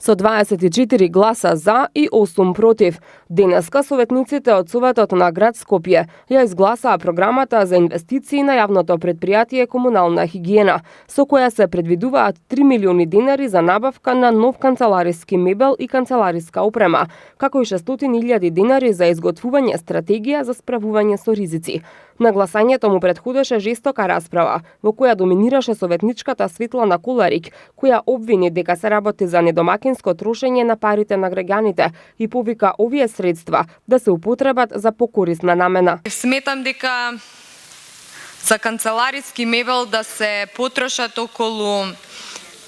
Со 24 гласа за и 8 против. Денеска советниците од Советот на град Скопје ја изгласаа програмата за инвестиции на јавното предпријатие Комунална хигиена, со која се предвидуваат 3 милиони денари за набавка на нов канцелариски мебел и канцелариска опрема, како и 600.000 денари за изготвување стратегија за справување со ризици. На гласањето му претходеше жестока расправа, во која доминираше советничката Светлана Коларик, која обвини дека се работи за недомакинско трошење на парите на граѓаните и повика овие средства да се употребат за покорисна намена. Сметам дека за канцелариски мебел да се потрошат околу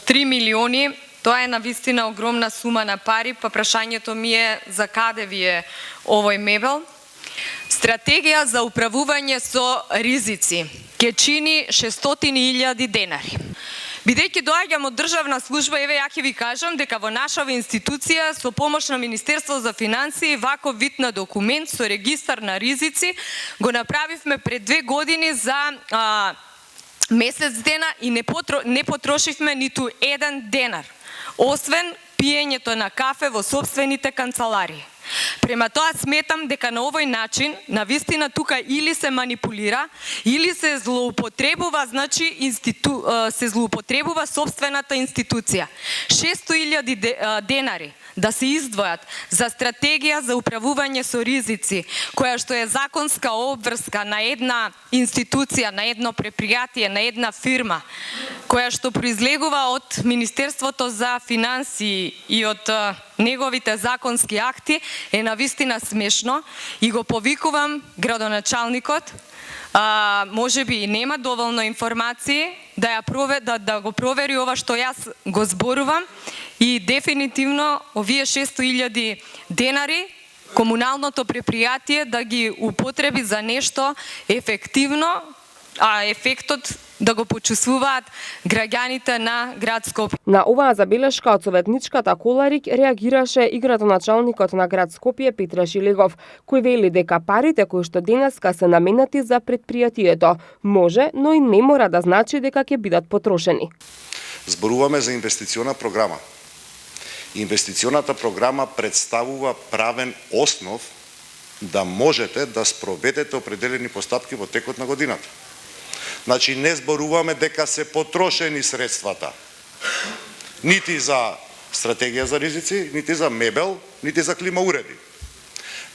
3 милиони, тоа е навистина огромна сума на пари, па прашањето ми е за каде ви е овој мебел? Стратегија за управување со ризици ќе чини 600.000 денари. Бидејќи доаѓам од државна служба, еве ја ќе ви кажам дека во нашава институција со помош на Министерство за финансии ваков вид на документ со регистар на ризици го направивме пред 2 години за месец дена и не потрошивме ниту еден денар, освен пиењето на кафе во сопствените канцеларии. Према тоа сметам дека на овој начин навистина тука или се манипулира, или се злоупотребува, се злоупотребува сопствената институција. 600.000 денари да се издвојат за стратегија за управување со ризици, која што е законска обврска на една институција, на едно предпријатие, на една фирма, која што произлегува од Министерството за финансии и од неговите законски акти, е навистина смешно и го повикувам градоначалникот, можеби и нема доволно информации да го провери ова што јас го зборувам и дефинитивно овие 600.000 денари комуналното предпријатие да ги употреби за нешто ефективно, а ефектот да го почувствуваат граѓаните на град Скопје. На оваа забелешка од советничката Коларик реагираше и градоначалникот на град Скопје Петре Шилегов, кој вели дека парите кои што денеска се наменати за предпријатието може, но и не мора да значи дека ќе бидат потрошени. Зборуваме за инвестициона програма. Инвестиционата програма представува правен основ да можете да спроведете определени постапки во текот на годината. Значи, не зборуваме дека се потрошени средствата. Нити за стратегија за ризици, нити за мебел, нити за клима уреди.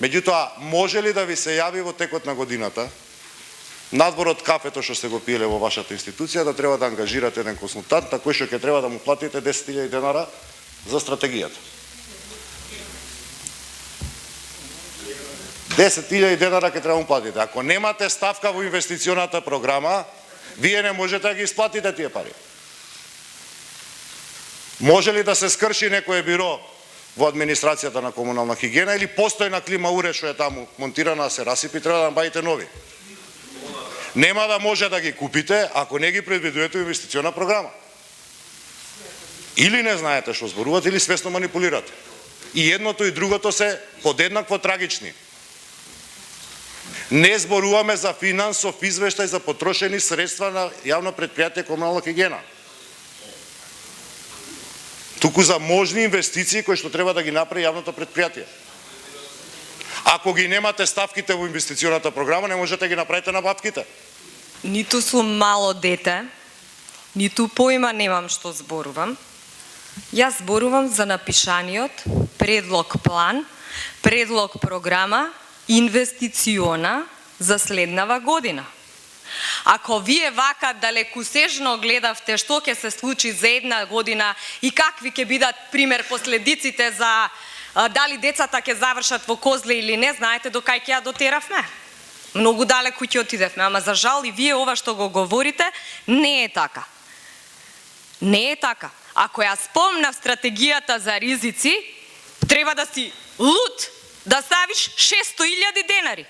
Меѓутоа, може ли да ви се јави во текот на годината, надвор од кафето што сте го пиеле во вашата институција, да треба да ангажирате еден консултант на кој што ќе треба да му платите 10.000 денара за стратегијата? 10.000 денара ќе треба да му платите. Ако немате ставка во инвестиционата програма, вие не можете да ги исплатите тие пари. Може ли да се скрши некое биро во администрацијата на Комунална хигиена или постојна клима уред што е таму монтирана, се расипи, треба да набавите нови? Нема да може да ги купите ако не ги предвидувате инвестициона програма. Или не знаете што зборувате, или свесно манипулирате. И едното и другото се подеднакво трагични. Не зборуваме за финансов извештај за потрошени средства на јавно предпријатие Комунална хигиена. Туку за можни инвестиции кои што треба да ги направи јавното предпријатие. Ако ги немате ставките во инвестиционата програма, не можете да ги направите набавките. Ниту сум мало дете, ниту поима немам што зборувам. Јас зборувам за напишаниот предлог план, предлог програма, инвестициона за следнава година. Ако вие вака далекосежно гледавте што ќе се случи за една година и какви ќе бидат пример последиците за дали децата ќе завршат во Козле или не, знаете до кај ќе ја дотеравме. Многу далеку ќе отидевме, ама за жал и вие ова што го говорите не е така. Не е така. Ако ја спомнав стратегијата за ризици, треба да си луд да ставиш 600.000 денари.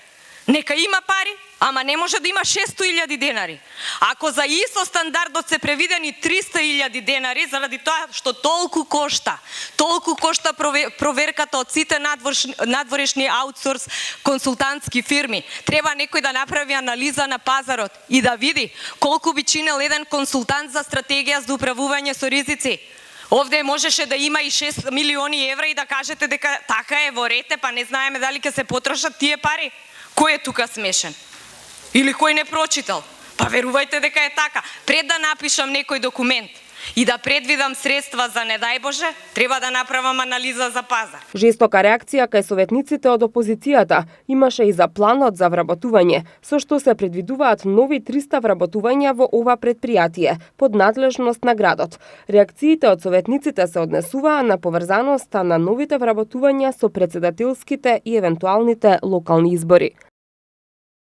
Нека има пари, ама не може да има 600.000 денари. Ако за ИСО стандардот се превидени 300.000 денари, заради тоа што толку кошта проверката од сите надворешни аутсорс консултантски фирми. Треба некој да направи анализа на пазарот и да види колку би чинел еден консултант за стратегија за управување со ризици. Овде можеше да има и 6 милиони евра и да кажете дека така е во рете, па не знаеме дали ќе се потрошат тие пари. Кој е тука смешен? Или кој не прочитал? Па верувајте дека е така. Пред да напишам некој документ и да предвидам средства за не дај Боже, треба да направам анализа за пазар. Жестока реакција кај советниците од опозицијата имаше и за планот за вработување, со што се предвидуваат нови 300 вработувања во ова предпријатие, под надлежност на градот. Реакциите од советниците се однесуваа на поврзаноста на новите вработувања со претседателските и евентуалните локални избори.